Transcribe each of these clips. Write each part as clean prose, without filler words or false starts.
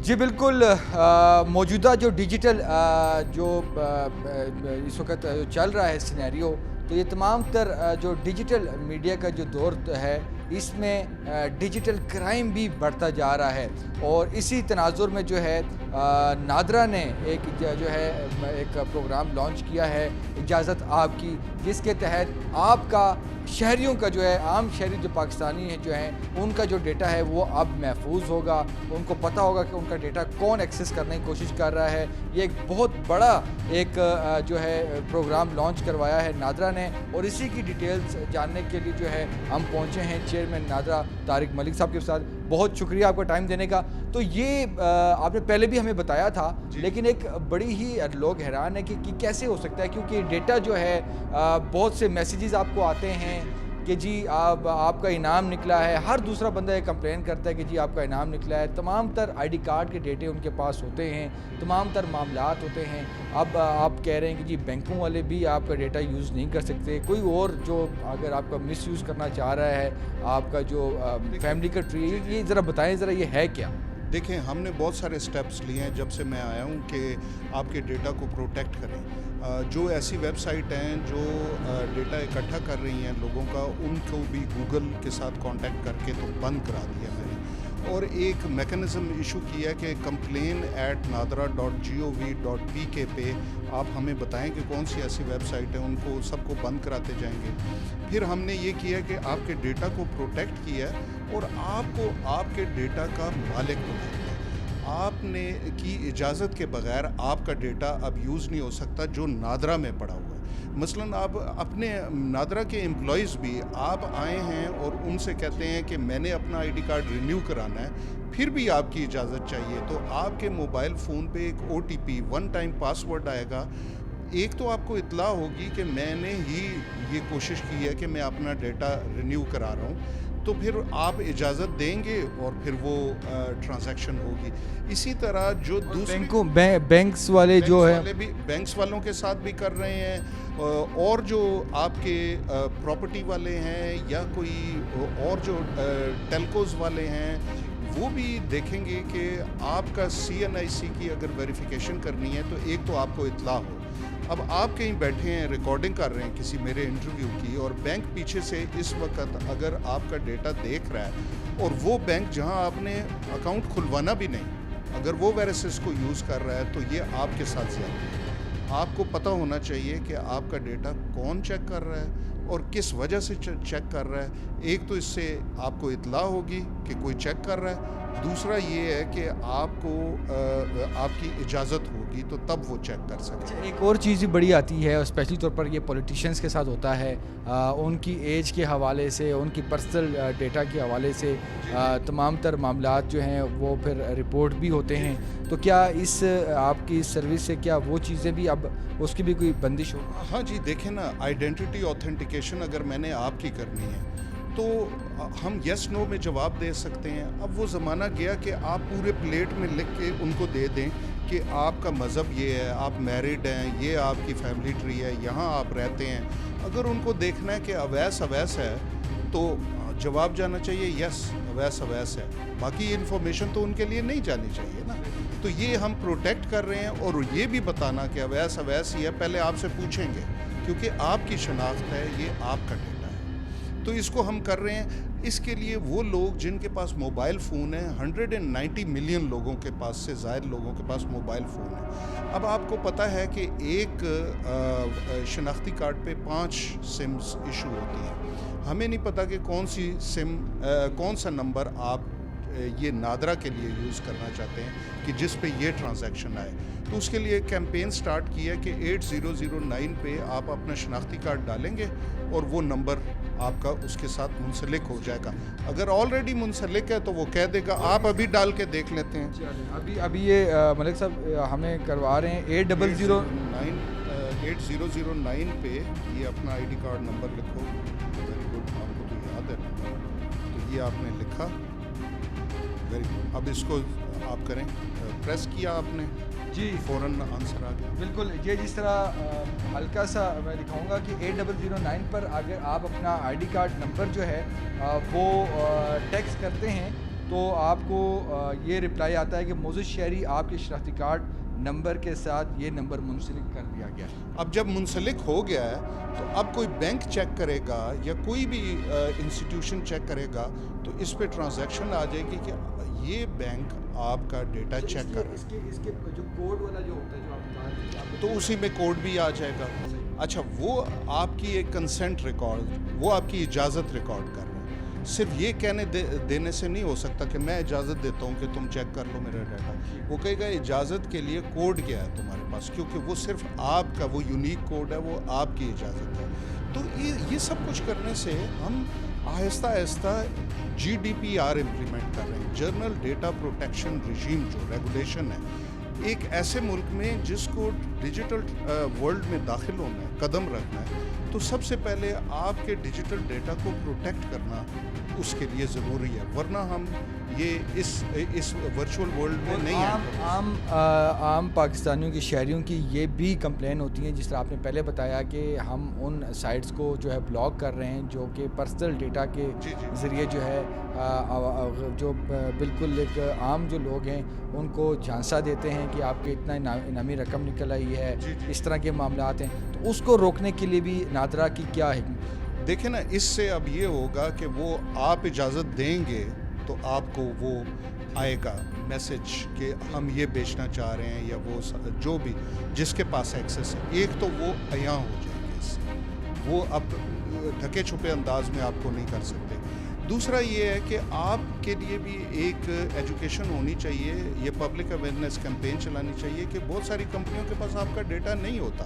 جی بالکل، موجودہ جو ڈیجیٹل جو اس وقت چل رہا ہے سینیریو، تو یہ تمام تر جو ڈیجیٹل میڈیا کا جو دور ہے، اس میں ڈیجیٹل کرائم بھی بڑھتا جا رہا ہے، اور اسی تناظر میں جو ہے نادرا نے ایک جو ہے ایک پروگرام لانچ کیا ہے، اجازت آپ کی، جس کے تحت آپ کا شہریوں کا جو ہے عام شہری جو پاکستانی ہیں جو ہیں ان کا جو ڈیٹا ہے وہ اب محفوظ ہوگا، ان کو پتہ ہوگا کہ ان کا ڈیٹا کون ایکسس کرنے کی کوشش کر رہا ہے۔ یہ ایک بہت بڑا ایک جو ہے پروگرام لانچ کروایا ہے نادرا نے، اور اسی کی ڈیٹیلز جاننے کے لیے جو ہے ہم پہنچے ہیں چیئرمین نادرا طارق ملک صاحب کے ساتھ۔ بہت شکریہ آپ کا ٹائم دینے کا۔ تو یہ آپ نے پہلے بھی ہمیں بتایا تھا، لیکن ایک بڑی ہی لوگ حیران ہیں کہ کیسے ہو سکتا ہے، کیونکہ ڈیٹا جو ہے بہت سے میسیجز آپ کو آتے ہیں کہ جی آپ کا انعام نکلا ہے، ہر دوسرا بندہ یہ کمپلین کرتا ہے کہ جی آپ کا انعام نکلا ہے، تمام تر آئی ڈی کارڈ کے ڈیٹے ان کے پاس ہوتے ہیں، تمام تر معاملات ہوتے ہیں۔ اب آپ کہہ رہے ہیں کہ جی بینکوں والے بھی آپ کا ڈیٹا یوز نہیں کر سکتے، کوئی اور جو اگر آپ کا مس یوز کرنا چاہ رہا ہے آپ کا جو فیملی کا ٹری، یہ ذرا بتائیں ذرا یہ ہے کیا؟ دیکھیں، ہم نے بہت سارے سٹیپس لیے ہیں جب سے میں آیا ہوں کہ آپ کے ڈیٹا کو پروٹیکٹ کریں۔ جو ایسی ویب سائٹ ہیں جو ڈیٹا اکٹھا کر رہی ہیں لوگوں کا، ان کو بھی گوگل کے ساتھ کانٹیکٹ کر کے تو بند کرا دیا میں نے، اور ایک میکنزم ایشو کیا ہے کہ complain@nadra.gov.pk پہ آپ ہمیں بتائیں کہ کون سی ایسی ویب سائٹ ہیں، ان کو سب کو بند کراتے جائیں گے۔ پھر ہم نے یہ کیا کہ آپ کے ڈیٹا کو پروٹیکٹ کیا ہے اور آپ کو آپ کے ڈیٹا کا مالک بنایا۔ آپ نے کی اجازت کے بغیر آپ کا ڈیٹا اب یوز نہیں ہو سکتا جو نادرا میں پڑا ہوا ہے۔ مثلاً آپ اپنے نادرا کے امپلائیز بھی آپ آئے ہیں اور ان سے کہتے ہیں کہ میں نے اپنا آئی ڈی کارڈ رینیو کرانا ہے، پھر بھی آپ کی اجازت چاہیے، تو آپ کے موبائل فون پہ ایک OTP ون ٹائم پاسورڈ آئے گا۔ ایک تو آپ کو اطلاع ہوگی کہ میں نے ہی یہ کوشش کی ہے کہ میں اپنا ڈیٹا رینیو کرا رہا ہوں، تو پھر آپ اجازت دیں گے اور پھر وہ ٹرانزیکشن ہوگی۔ اسی طرح جو دوسرے بینکس والے جو ہے بینکس والوں کے ساتھ بھی کر رہے ہیں، اور جو آپ کے پراپرٹی والے ہیں یا کوئی اور جو ٹیلکوز والے ہیں، وہ بھی دیکھیں گے کہ آپ کا CNIC کی اگر ویریفیکیشن کرنی ہے تو ایک تو آپ کو اطلاع ہو۔ اب آپ کہیں بیٹھے ہیں ریکارڈنگ کر رہے ہیں کسی میرے انٹرویو کی، اور بینک پیچھے سے اس وقت اگر آپ کا ڈیٹا دیکھ رہا ہے، اور وہ بینک جہاں آپ نے اکاؤنٹ کھلوانا بھی نہیں، اگر وہ وائرسز کو یوز کر رہا ہے تو یہ آپ کے ساتھ زیادتی ہے۔ آپ کو پتہ ہونا چاہیے کہ آپ کا ڈیٹا کون چیک کر رہا ہے اور کس وجہ سے چیک کر رہا ہے۔ ایک تو اس سے آپ کو اطلاع ہوگی کہ کوئی چیک کر رہا ہے، دوسرا یہ ہے کہ آپ کو آپ کی اجازت ہوگی تو تب وہ چیک کر سکتے ہیں۔ ایک اور چیز بھی بڑی آتی ہے، اور اسپیشلی طور پر یہ پولیٹیشنز کے ساتھ ہوتا ہے، ان کی ایج کے حوالے سے، ان کی پرسنل ڈیٹا کے حوالے سے تمام تر معاملات جو ہیں وہ پھر رپورٹ بھی ہوتے ہیں، تو کیا اس آپ کی سروس سے کیا وہ چیزیں بھی اب اس کی بھی کوئی بندش ہو؟ ہاں جی، دیکھیں نا، آئیڈینٹی اوتھینٹیکیشن اگر میں نے آپ کی کرنی ہے تو ہم یس نو میں جواب دے سکتے ہیں۔ اب وہ زمانہ گیا کہ آپ پورے پلیٹ میں لکھ کے ان کو دے دیں کہ آپ کا مذہب یہ ہے، آپ میرڈ ہیں، یہ آپ کی فیملی ٹری ہے، یہاں آپ رہتے ہیں۔ اگر ان کو دیکھنا ہے کہ اویس ہے تو جواب جانا چاہیے یس اویس ہے، باقی انفارمیشن تو ان کے لیے نہیں جانی چاہیے نا۔ تو یہ ہم پروٹیکٹ کر رہے ہیں، اور یہ بھی بتانا کہ اویس ہی ہے، پہلے آپ سے پوچھیں گے کیونکہ آپ کی شناخت ہے، یہ آپ کا ڈیٹا ہے، تو اس کو ہم کر رہے ہیں۔ اس کے لیے وہ لوگ جن کے پاس موبائل فون ہیں، 190 ملین لوگوں کے پاس سے زائد لوگوں کے پاس موبائل فون ہے۔ اب آپ کو پتہ ہے کہ ایک شناختی کارڈ پہ 5 سمز ایشو ہوتی ہیں۔ ہمیں نہیں پتہ کہ کون سا نمبر آپ یہ نادرا کے لیے یوز کرنا چاہتے ہیں کہ جس پہ یہ ٹرانزیکشن آئے، تو اس کے لیے کیمپین سٹارٹ کیا کہ 8009 پہ آپ اپنا شناختی کارڈ ڈالیں گے اور وہ نمبر آپ کا اس کے ساتھ منسلک ہو جائے گا۔ اگر آلریڈی منسلک ہے تو وہ کہہ دے گا، آپ ابھی ڈال کے دیکھ لیتے ہیں۔ ابھی یہ ملک صاحب ہمیں کروا رہے ہیں 8009 پہ یہ اپنا آئی ڈی کارڈ نمبر لکھو۔ ویری گڈ، آپ کو تو یاد ہے، تو یہ آپ نے لکھا، ویری گڈ۔ اب اس کو آپ کریں، پریس کیا آپ نے، جی فوراً آنسر آ گیا۔ بالکل، یہ جس طرح ہلکا سا میں دکھاؤں گا کہ 8009 پر اگر آپ اپنا آئی ڈی کارڈ نمبر جو ہے وہ ٹیکسٹ کرتے ہیں تو آپ کو یہ رپلائی آتا ہے کہ معزز شہری آپ کے شناختی کارڈ نمبر کے ساتھ یہ نمبر منسلک کر دیا گیا. اب جب منسلک ہو گیا ہے تو اب کوئی بینک چیک کرے گا یا کوئی بھی انسٹیٹیوشن چیک کرے گا تو اس پہ ٹرانزیکشن آ جائے گی کہ یہ بینک آپ کا ڈیٹا چیک کر رہا ہے. اس کے جو کوڈ والا جو ہوتا ہے جو آپ بتا رہے ہیں تو اسی میں کوڈ بھی آ جائے گا. اچھا وہ آپ کی ایک کنسنٹ ریکارڈ، وہ آپ کی اجازت ریکارڈ کر رہے ہیں. صرف یہ کہنے دینے سے نہیں ہو سکتا کہ میں اجازت دیتا ہوں کہ تم چیک کر لو میرا ڈیٹا. وہ کہے گا اجازت کے لیے کوڈ کیا ہے تمہارے پاس، کیونکہ وہ صرف آپ کا وہ یونیک کوڈ ہے، وہ آپ کی اجازت ہے. تو یہ سب کچھ کرنے سے ہم آہستہ آہستہ GDPR امپلیمنٹ کر رہے ہیں، جرنل ڈیٹا پروٹیکشن ریجیم جو ریگولیشن ہے. ایک ایسے ملک میں جس کو ڈیجیٹل ورلڈ میں داخل ہونا ہے، قدم رکھنا ہے، تو سب سے پہلے آپ کے ڈیجیٹل ڈیٹا کو پروٹیکٹ کرنا اس کے لیے ضروری ہے، ورنہ ہم یہ اس ورچوئل ورلڈ میں نہیں ہیں. عام پاکستانیوں کی، شہریوں کی یہ بھی کمپلین ہوتی ہیں، جس طرح آپ نے پہلے بتایا کہ ہم ان سائٹس کو جو ہے بلاک کر رہے ہیں جو کہ پرسنل ڈیٹا کے ذریعے جو ہے جو بالکل ایک عام جو لوگ ہیں ان کو جھانسا دیتے ہیں کہ آپ کے اتنا انعامی رقم نکل آئی ہے، اس طرح کے معاملات ہیں. تو اس کو روکنے کے لیے بھی نادرا کی کیا حکمت؟ دیکھیں نا، اس سے اب یہ ہوگا کہ وہ آپ اجازت دیں گے تو آپ کو وہ آئے گا میسج کہ ہم یہ بیچنا چاہ رہے ہیں، یا وہ جو بھی جس کے پاس ایکسیس ہے. ایک تو وہ عیاں ہو جائیں گے اس سے، وہ اب ڈھکے چھپے انداز میں آپ کو نہیں کر سکتے. دوسرا یہ ہے کہ آپ کے لیے بھی ایک ایجوکیشن ہونی چاہیے، یہ پبلک اویئرنیس کیمپین چلانی چاہیے کہ بہت ساری کمپنیوں کے پاس آپ کا ڈیٹا نہیں ہوتا،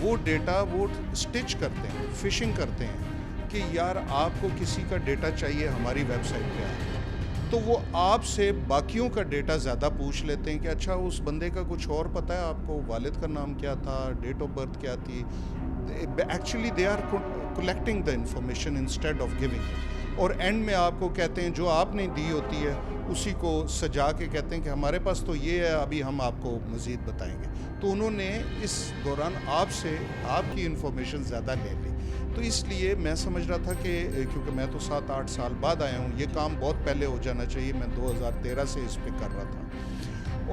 وہ ڈیٹا وہ اسٹچ کرتے ہیں، فشنگ کرتے ہیں کہ یار آپ کو کسی کا ڈیٹا چاہیے ہماری ویب سائٹ پہ آئے، تو وہ آپ سے باقیوں کا ڈیٹا زیادہ پوچھ لیتے ہیں کہ اچھا اس بندے کا کچھ اور پتہ ہے آپ کو، والد کا نام کیا تھا، ڈیٹ آف برتھ کیا تھی. Actually they are collecting the information instead of giving, اور اینڈ میں آپ کو کہتے ہیں جو آپ نے دی ہوتی ہے اسی کو سجا کے کہتے ہیں کہ ہمارے پاس تو یہ ہے، ابھی ہم آپ کو مزید بتائیں گے. تو انہوں نے اس دوران آپ سے آپ کی انفارمیشن زیادہ لے لی. تو اس لیے میں سمجھ رہا تھا کہ کیونکہ میں تو 7-8 سال بعد آیا ہوں، یہ کام بہت پہلے ہو جانا چاہیے. میں 2013 سے اس پہ کر رہا تھا،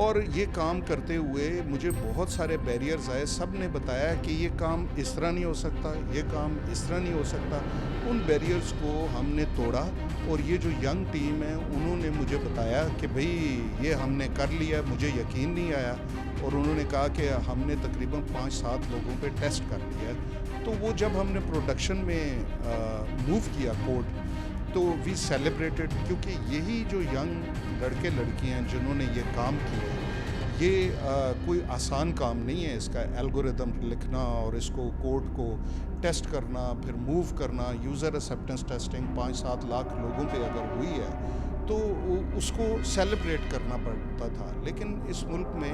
اور یہ کام کرتے ہوئے مجھے بہت سارے بیریئرز آئے. سب نے بتایا کہ یہ کام اس طرح نہیں ہو سکتا، یہ کام اس طرح نہیں ہو سکتا. ان بیریئرز کو ہم نے توڑا، اور یہ جو ینگ ٹیم ہے انہوں نے مجھے بتایا کہ بھئی یہ ہم نے کر لیا. مجھے یقین نہیں آیا، اور انہوں نے کہا کہ ہم نے تقریباً 5-7 لوگوں پہ ٹیسٹ کر لیا. تو وہ جب ہم نے پروڈکشن میں موو کیا کوڈ، تو وی سیلیبریٹڈ، کیونکہ یہی جو ینگ لڑکے لڑکیاں ہیں جنہوں نے یہ کام کیا، یہ کوئی آسان کام نہیں ہے. اس کا الگوریدم لکھنا اور اس کو کوڈ کو ٹیسٹ کرنا، پھر موو کرنا، یوزر ایکسیپٹنس ٹیسٹنگ 5-7 لاکھ لوگوں پہ اگر ہوئی ہے تو اس کو سیلیبریٹ کرنا پڑتا تھا. لیکن اس ملک میں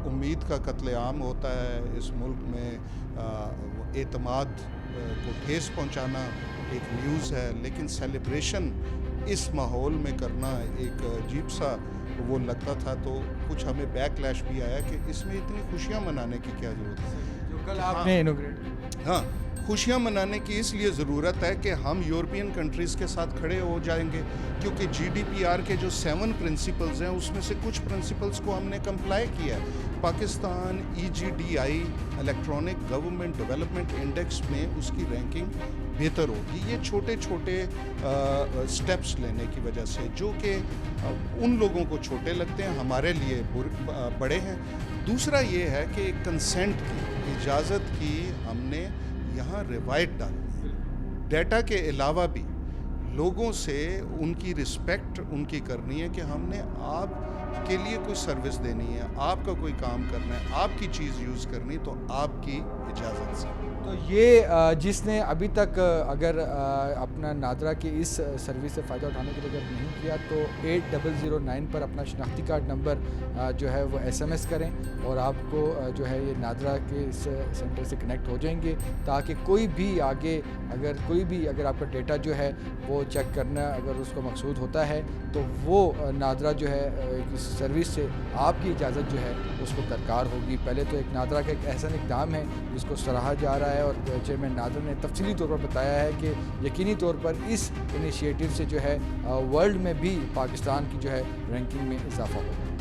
امید کا قتل عام ہوتا ہے، اس ملک میں اعتماد کو ٹھیس پہنچانا ایک نیوز ہے، لیکن سیلیبریشن اس ماحول میں کرنا ایک عجیب سا وہ لگتا تھا. تو کچھ ہمیں بیک لیش بھی آیا کہ اس میں اتنی خوشیاں منانے کی کیا ضرورت ہے. جو کل آپ نے انوگریٹ، ہاں، خوشیاں منانے کی اس لیے ضرورت ہے کہ ہم یورپین کنٹریز کے ساتھ کھڑے ہو جائیں گے، کیونکہ GDPR کے جو 7 پرنسپلز ہیں اس میں سے کچھ پرنسپلز کو ہم نے کمپلائی کیا ہے. Pakistan EGDI electronic government development index میں اس کی رینکنگ بہتر ہوگی. یہ چھوٹے چھوٹے سٹیپس لینے کی وجہ سے جو کہ ان لوگوں کو چھوٹے لگتے ہیں، ہمارے لیے بڑے ہیں. دوسرا یہ ہے کہ کنسنٹ کی، اجازت کی ہم نے یہاں روایت ڈالی. ڈیٹا کے علاوہ بھی لوگوں سے ان کی رسپیکٹ ان کی کرنی ہے کہ ہم نے آپ کے لیے کوئی سروس دینی ہے، آپ کا کوئی کام کرنا ہے، آپ کی چیز یوز کرنی تو آپ کی اجازت سے. تو یہ جس نے ابھی تک اگر اپنا نادرا کی اس سروس سے فائدہ اٹھانے کے لیے اگر نہیں کیا تو 8009 پر اپنا شناختی کارڈ نمبر جو ہے وہ SMS کریں، اور آپ کو جو ہے یہ نادرا کے اس سینٹر سے کنیکٹ ہو جائیں گے، تاکہ کوئی بھی آگے اگر آپ کا ڈیٹا جو ہے وہ چیک کرنا اگر اس کو مقصود ہوتا ہے تو وہ نادرا جو ہے اس سروس سے آپ کی اجازت جو ہے اس کو درکار ہوگی۔ پہلے تو ایک نادرا کا ایک احسن اقدام ہے جس کو سراہا جا رہا ہے، اور چیئرمین نادرا نے تفصیلی طور پر بتایا ہے کہ یقینی طور پر اس انیشیٹو سے جو ہے ورلڈ میں بھی پاکستان کی جو ہے رینکنگ میں اضافہ ہوگا۔